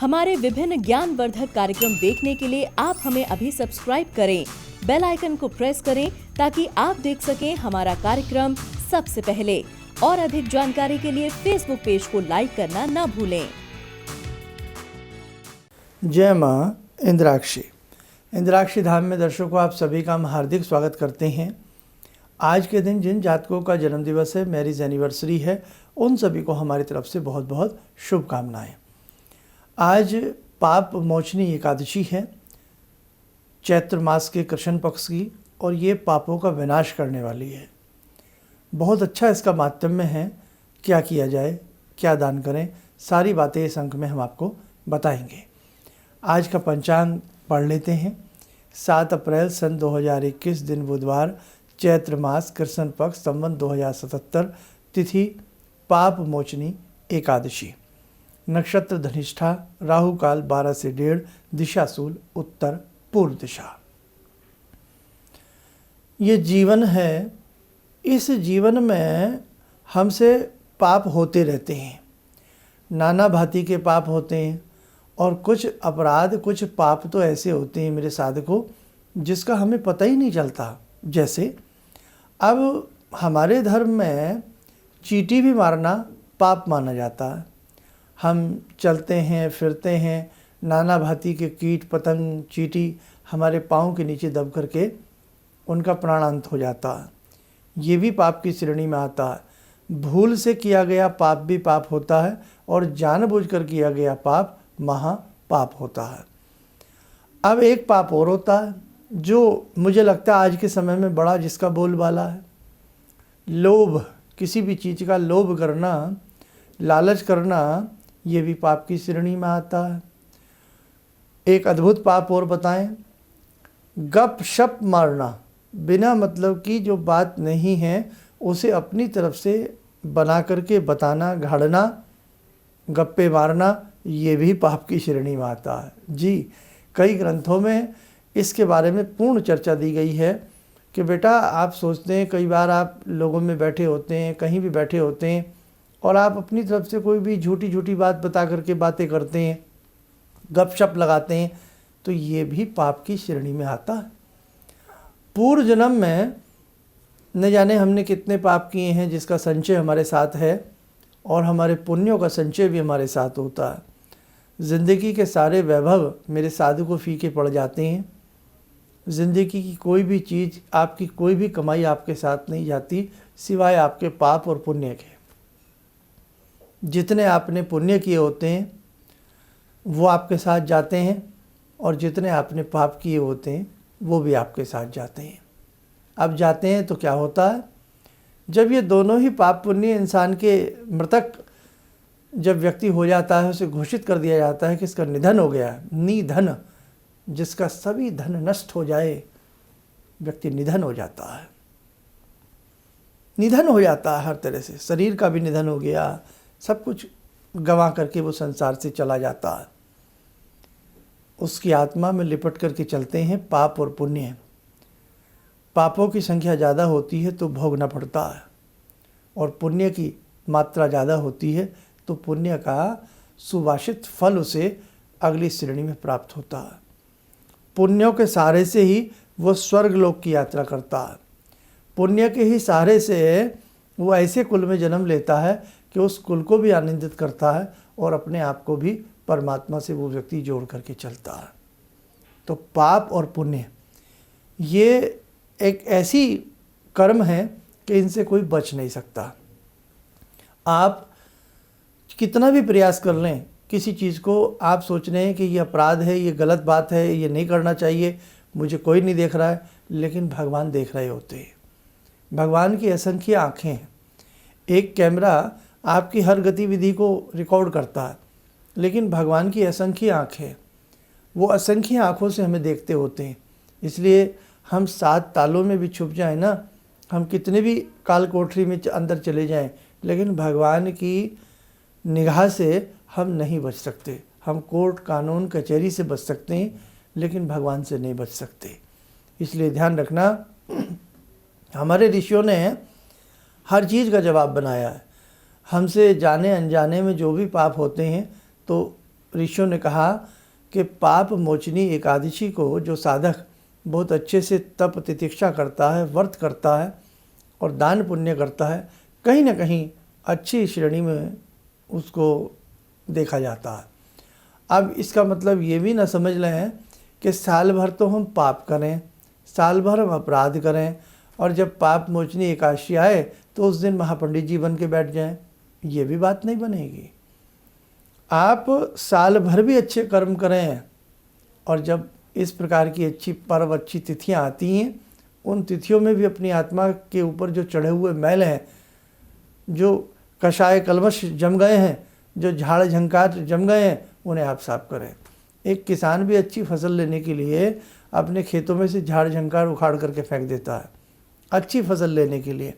हमारे विभिन्न ज्ञानवर्धक कार्यक्रम देखने के लिए आप हमें अभी सब्सक्राइब करें, बेल आइकन को प्रेस करें ताकि आप देख सकें हमारा कार्यक्रम सबसे पहले। और अधिक जानकारी के लिए फेसबुक पेज को लाइक करना न भूलें। जय माँ इंद्राक्षी। इंद्राक्षी धाम में दर्शकों आप सभी का हम हार्दिक स्वागत करते हैं। आज के दिन जिन जातकों का जन्म दिवस है, मैरिज एनिवर्सरी है, उन सभी को हमारी तरफ से बहुत बहुत शुभकामनाएं। आज पाप मोचनी एकादशी है, चैत्र मास के कृष्ण पक्ष की, और ये पापों का विनाश करने वाली है। बहुत अच्छा इसका माहात्म्य है। क्या किया जाए, क्या दान करें, सारी बातें इस अंक में हम आपको बताएंगे। आज का पंचांग पढ़ लेते हैं। 7 अप्रैल सन 2021 दिन बुधवार, चैत्र मास कृष्ण पक्ष संवत 2077, तिथि पाप मोचनी एकादशी, नक्षत्र धनिष्ठा, राहु काल 12 से 1:30, दिशा शूल उत्तर पूर्व दिशा। ये जीवन है, इस जीवन में हमसे पाप होते रहते हैं, नाना भांति के पाप होते हैं, और कुछ अपराध, कुछ पाप तो ऐसे होते हैं मेरे साधकों जिसका हमें पता ही नहीं चलता। जैसे अब हमारे धर्म में चींटी भी मारना पाप माना जाता है। हम चलते हैं, फिरते हैं, नाना भांति के कीट पतंग, चींटी हमारे पाँव के नीचे दब करके उनका प्राणांत हो जाता है। ये भी पाप की श्रेणी में आता है। भूल से किया गया पाप भी पाप होता है, और जानबूझकर किया गया पाप महापाप होता है। अब एक पाप और होता है जो मुझे लगता है आज के समय में बड़ा जिसका बोलबाला है, लोभ। किसी भी चीज़ का लोभ करना, लालच करना, ये भी पाप की श्रेणी में आता है। एक अद्भुत पाप और बताएं, गप शप मारना, बिना मतलब की जो बात नहीं है उसे अपनी तरफ से बना करके बताना, घड़ना, गप्पे मारना, ये भी पाप की श्रेणी में आता है। जी, कई ग्रंथों में इसके बारे में पूर्ण चर्चा दी गई है कि बेटा आप सोचते हैं, कई बार आप लोगों में बैठे होते हैं, कहीं भी बैठे होते हैं, और आप अपनी तरफ से कोई भी झूठी झूठी बात बता करके बातें करते हैं, गपशप लगाते हैं, तो ये भी पाप की श्रेणी में आता है। पूर्व जन्म में न जाने हमने कितने पाप किए हैं जिसका संचय हमारे साथ है, और हमारे पुण्यों का संचय भी हमारे साथ होता है। ज़िंदगी के सारे वैभव मेरे साधु को फीके पड़ जाते हैं। ज़िंदगी की कोई भी चीज़, आपकी कोई भी कमाई आपके साथ नहीं जाती सिवाय आपके पाप और पुण्य के। जितने आपने पुण्य किए होते हैं वो आपके साथ जाते हैं, और जितने आपने पाप किए होते हैं वो भी आपके साथ जाते हैं। अब जाते हैं तो क्या होता है, जब ये दोनों ही पाप पुण्य इंसान के मृतक जब व्यक्ति हो जाता है, उसे घोषित कर दिया जाता है कि इसका निधन हो गया। निधन, जिसका सभी धन नष्ट हो जाए, व्यक्ति निधन हो जाता है। निधन हो जाता है हर तरह से, शरीर का भी निधन हो गया, सब कुछ गंवा करके वो संसार से चला जाता है। उसकी आत्मा में लिपट करके चलते हैं पाप और पुण्य। पापों की संख्या ज़्यादा होती है तो भोगना पड़ता है, और पुण्य की मात्रा ज़्यादा होती है तो पुण्य का सुवासित फल उसे अगली श्रेणी में प्राप्त होता है। पुण्यों के सहारे से ही वो स्वर्ग लोक की यात्रा करता है। पुण्य के ही सहारे से वो ऐसे कुल में जन्म लेता है कि उस कुल को भी आनंदित करता है, और अपने आप को भी परमात्मा से वो व्यक्ति जोड़ करके चलता है। तो पाप और पुण्य ये एक ऐसी कर्म है कि इनसे कोई बच नहीं सकता। आप कितना भी प्रयास कर लें, किसी चीज़ को आप सोच रहे हैं कि ये अपराध है, ये गलत बात है, ये नहीं करना चाहिए, मुझे कोई नहीं देख रहा है, लेकिन भगवान देख रहे होते हैं। भगवान की असंख्य आँखें हैं। एक कैमरा आपकी हर गतिविधि को रिकॉर्ड करता है, लेकिन भगवान की असंख्य आँखें, वो असंख्य आँखों से हमें देखते होते हैं। इसलिए हम 7 तालों में भी छुप जाएं ना, हम कितने भी काल कोठरी में अंदर चले जाएं, लेकिन भगवान की निगाह से हम नहीं बच सकते। हम कोर्ट कानून कचहरी से बच सकते हैं, लेकिन भगवान से नहीं बच सकते। इसलिए ध्यान रखना, हमारे ऋषियों ने हर चीज़ का जवाब बनाया है। हमसे जाने अनजाने में जो भी पाप होते हैं तो ऋषियों ने कहा कि पाप मोचनी एकादशी को जो साधक बहुत अच्छे से तप तितिक्षा करता है, व्रत करता है और दान पुण्य करता है, कहीं ना कहीं अच्छी श्रेणी में उसको देखा जाता है। अब इसका मतलब ये भी ना समझ लें कि साल भर तो हम पाप करें, साल भर हम अपराध करें और जब पाप मोचनी एकादशी आए तो उस दिन महापंडित जी बन के बैठ जाएं, ये भी बात नहीं बनेगी। आप साल भर भी अच्छे कर्म करें और जब इस प्रकार की अच्छी पर्व, अच्छी तिथियां आती हैं, उन तिथियों में भी अपनी आत्मा के ऊपर जो चढ़े हुए मैल हैं, जो कषाय कलमश जम गए हैं, जो झाड़ झंकार जम गए हैं, उन्हें आप साफ करें। एक किसान भी अच्छी फसल लेने के लिए अपने खेतों में से झाड़ झंकार उखाड़ करके फेंक देता है, अच्छी फसल लेने के लिए।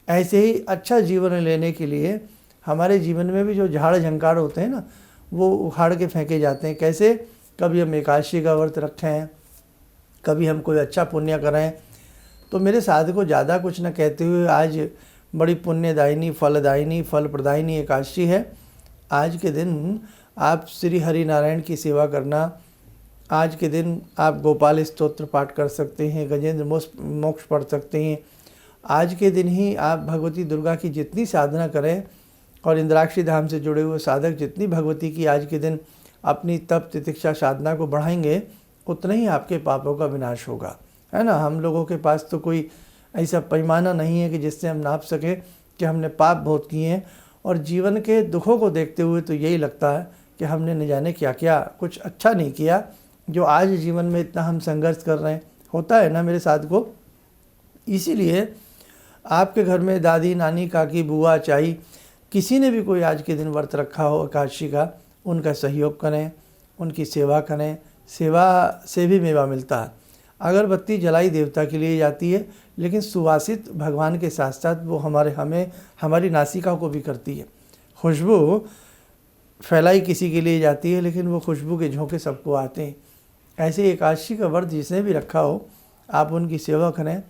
ऐसे ही अच्छा जीवन लेने के लिए हमारे जीवन में भी जो झाड़ झंकार होते हैं ना, वो उखाड़ के फेंके जाते हैं। कैसे? कभी हम एकादशी का व्रत रखें, कभी हम कोई अच्छा पुण्य करें। तो मेरे साधक को ज़्यादा कुछ न कहते हुए, आज बड़ी पुण्यदायिनी, फलदायिनी, फल प्रदायिनी एकादशी है। आज के दिन आप श्री हरि नारायण की सेवा करना, आज के दिन आप गोपाल स्तोत्र पाठ कर सकते हैं, गजेंद्र मोक्ष पढ़ सकते हैं। आज के दिन ही आप भगवती दुर्गा की जितनी साधना करें और इंद्राक्षी धाम से जुड़े हुए साधक जितनी भगवती की आज के दिन अपनी तप तितिक्षा साधना को बढ़ाएंगे, उतना ही आपके पापों का विनाश होगा, है ना। हम लोगों के पास तो कोई ऐसा पैमाना नहीं है कि जिससे हम नाप सकें कि हमने पाप बहुत किए हैं, और जीवन के दुखों को देखते हुए तो यही लगता है कि हमने न जाने क्या क्या कुछ अच्छा नहीं किया, जो आज जीवन में इतना हम संघर्ष कर रहे हैं। होता है ना मेरे साथ को। इसीलिए आपके घर में दादी, नानी, काकी, बुआ, चाई, किसी ने भी कोई आज के दिन व्रत रखा हो एकादशी का, उनका सहयोग करें, उनकी सेवा करें। सेवा से भी मेवा मिलता है। अगरबत्ती जलाई देवता के लिए जाती है, लेकिन सुवासित भगवान के साथ साथ वो हमारी नासिका को भी करती है। खुशबू फैलाई किसी के लिए जाती है, लेकिन वो खुशबू के झोंके सबको आते हैं। ऐसे एकादशी का व्रत जिसने भी रखा हो, आप उनकी सेवा करें,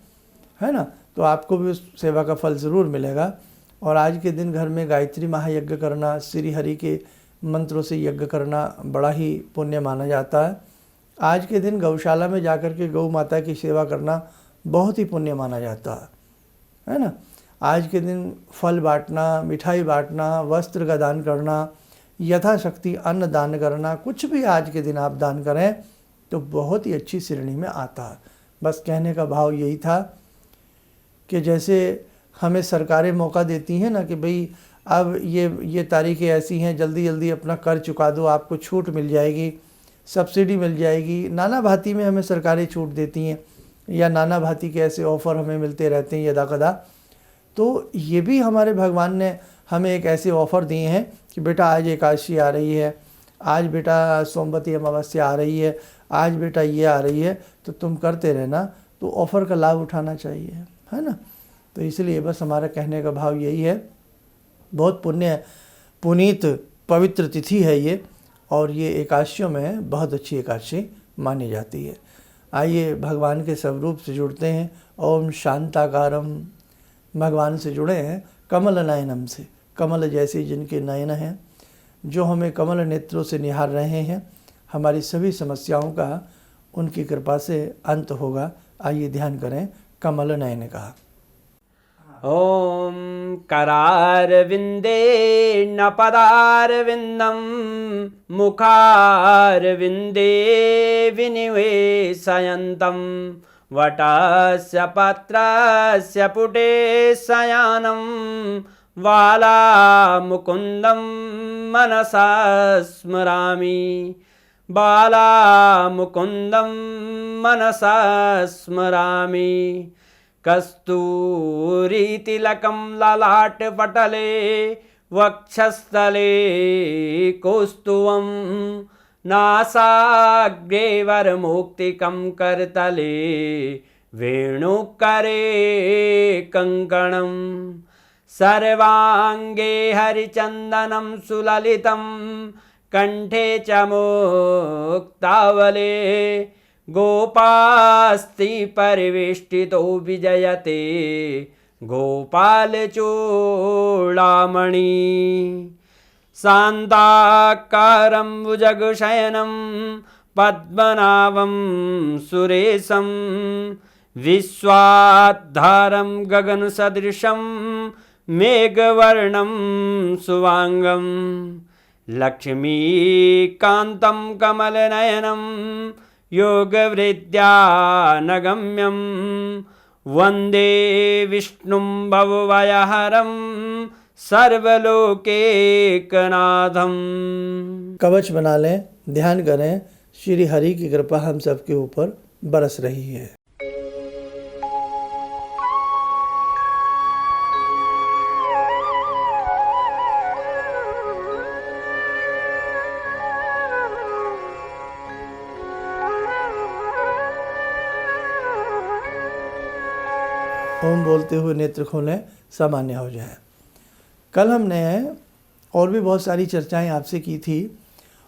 है ना, तो आपको भी उस सेवा का फल ज़रूर मिलेगा। और आज के दिन घर में गायत्री महायज्ञ करना, श्री हरि के मंत्रों से यज्ञ करना बड़ा ही पुण्य माना जाता है। आज के दिन गौशाला में जाकर के गौ माता की सेवा करना बहुत ही पुण्य माना जाता है ना। आज के दिन फल बांटना, मिठाई बांटना, वस्त्र का दान करना, यथाशक्ति अन्न दान करना, कुछ भी आज के दिन आप दान करें तो बहुत ही अच्छी श्रेणी में आता है। बस कहने का भाव यही था कि जैसे हमें सरकारें मौका देती हैं ना कि भाई अब ये तारीखें ऐसी हैं, जल्दी जल्दी अपना कर चुका दो, आपको छूट मिल जाएगी, सब्सिडी मिल जाएगी। नाना भांति में हमें सरकारें छूट देती हैं, या नाना भांति के ऐसे ऑफ़र हमें मिलते रहते हैं यदा कदा। तो ये भी हमारे भगवान ने हमें एक ऐसे ऑफ़र दिए हैं कि बेटा आज एकादशी आ रही है, आज बेटा सोमवती अमावस्या आ रही है, आज बेटा ये आ रही है, तो तुम करते रहना। तो ऑफ़र का लाभ उठाना चाहिए, है ना। तो इसलिए बस हमारा कहने का भाव यही है। बहुत पुनीत पवित्र तिथि है ये, और ये एकादशियों में बहुत अच्छी एकादशी मानी जाती है। आइए भगवान के स्वरूप से जुड़ते हैं। ओम शांताकारम, भगवान से जुड़े हैं कमल नयनम से। कमल जैसे जिनके नयन हैं, जो हमें कमल नेत्रों से निहार रहे हैं, हमारी सभी समस्याओं का उनकी कृपा से अंत होगा। आइए ध्यान करें कमल नयन का। ॐ करारविन्दे न पदारविन्दं मुखारविन्दे विनिवेशयन्तं वटस्य पत्रस्य पुटे शयानं बालामुकुन्दं मनसा स्मरामि बालामुकुन्दं मनसा स्मरामि कस्तूरीतिलकं ललाटपटले वक्षस्थले कौस्तुभं नासाग्रे वरमुक्तिकं करतले वेणुकरे कङ्कणं सर्वाङ्गे हरिचन्दनं सुललितं कंठे च मुक्तावले गोपास्ति परिवेष्टितो विजयते गोपालचूडामणि शान्ताकारं भुजगशयनं पद्मनाभं सुरेशं विश्वाधारं गगनसदृशं मेघवर्णं शुभांगं लक्ष्मीकान्तं कमलनयनं योगवृद्ध्यानगम्यं वन्दे विष्णुं भवभयहरं सर्वलोकैकनाथं। कवच बना लें, ध्यान करें, श्री हरि की कृपा हम सबके ऊपर बरस रही है। ओम बोलते हुए नेत्र खोलें, सामान्य हो जाए। कल हमने और भी बहुत सारी चर्चाएं आपसे की थी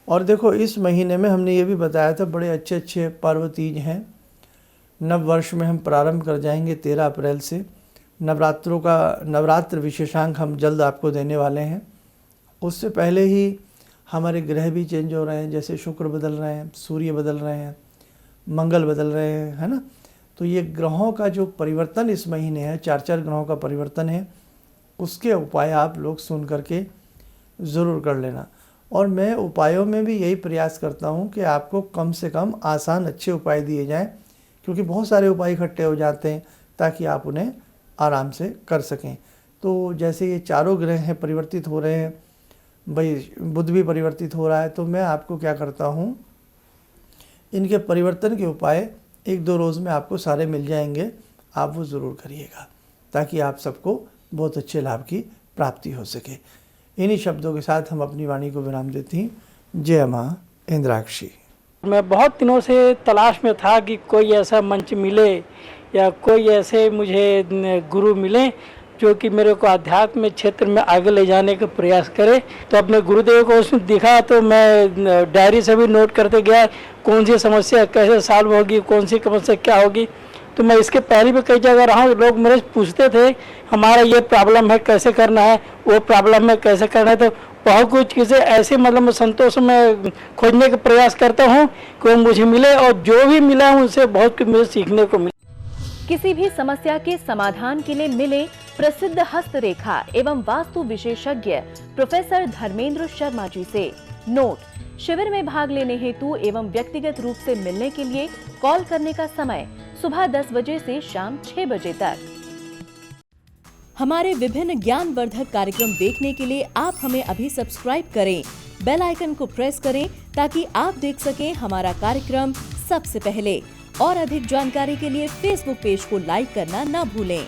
और देखो इस महीने में हमने ये भी बताया था बड़े अच्छे अच्छे पर्व तीज हैं। नव वर्ष में हम प्रारंभ कर जाएंगे 13 अप्रैल से। नवरात्र विशेषांक हम जल्द आपको देने वाले हैं। उससे पहले ही हमारे ग्रह भी चेंज हो रहे हैं, जैसे शुक्र बदल रहे हैं, सूर्य बदल रहे हैं, मंगल बदल रहे हैं, है ना। तो ये ग्रहों का जो परिवर्तन इस महीने है, 4 ग्रहों का परिवर्तन है, उसके उपाय आप लोग सुन करके ज़रूर कर लेना। और मैं उपायों में भी यही प्रयास करता हूँ कि आपको कम से कम आसान अच्छे उपाय दिए जाएं, क्योंकि बहुत सारे उपाय इकट्ठे हो जाते हैं ताकि आप उन्हें आराम से कर सकें। तो जैसे ये 4 ग्रह हैं परिवर्तित हो रहे हैं, भाई बुध भी परिवर्तित हो रहा है, तो मैं आपको क्या करता हूँ, इनके परिवर्तन के उपाय 1-2 रोज़ में आपको सारे मिल जाएंगे। आप वो ज़रूर करिएगा ताकि आप सबको बहुत अच्छे लाभ की प्राप्ति हो सके। इन्हीं शब्दों के साथ हम अपनी वाणी को विराम देती हैं। जय माँ इंद्राक्षी। मैं बहुत दिनों से तलाश में था कि कोई ऐसा मंच मिले या कोई ऐसे मुझे गुरु मिले जो कि मेरे को आध्यात्म क्षेत्र में आगे ले जाने का प्रयास करे। तो अपने गुरुदेव को उसमें दिखा तो मैं डायरी से भी नोट करते गया कौन सी समस्या कैसे सॉल्व होगी, कौन सी समस्या क्या होगी। तो मैं इसके पहले भी कई जगह रहा हूँ, लोग मेरे से पूछते थे हमारा ये प्रॉब्लम है कैसे करना है, वो प्रॉब्लम है कैसे करना है। तो बहुत कुछ चीज़ें ऐसे मतलब संतोष में खोजने का प्रयास करता हूँ कि वो मुझे मिले और जो भी मिला उनसे बहुत कुछ मुझे सीखने को मिला। किसी भी समस्या के समाधान के लिए मिले प्रसिद्ध हस्तरेखा एवं वास्तु विशेषज्ञ प्रोफेसर धर्मेंद्र शर्मा जी से। नोट: शिविर में भाग लेने हेतु एवं व्यक्तिगत रूप से मिलने के लिए कॉल करने का समय सुबह 10 बजे से शाम 6 बजे तक। हमारे विभिन्न ज्ञानवर्धक कार्यक्रम देखने के लिए आप हमें अभी सब्सक्राइब करें, बेल आइकन को प्रेस करें ताकि आप देख सकें हमारा कार्यक्रम सबसे पहले। और अधिक जानकारी के लिए फेसबुक पेज को लाइक करना न भूलें।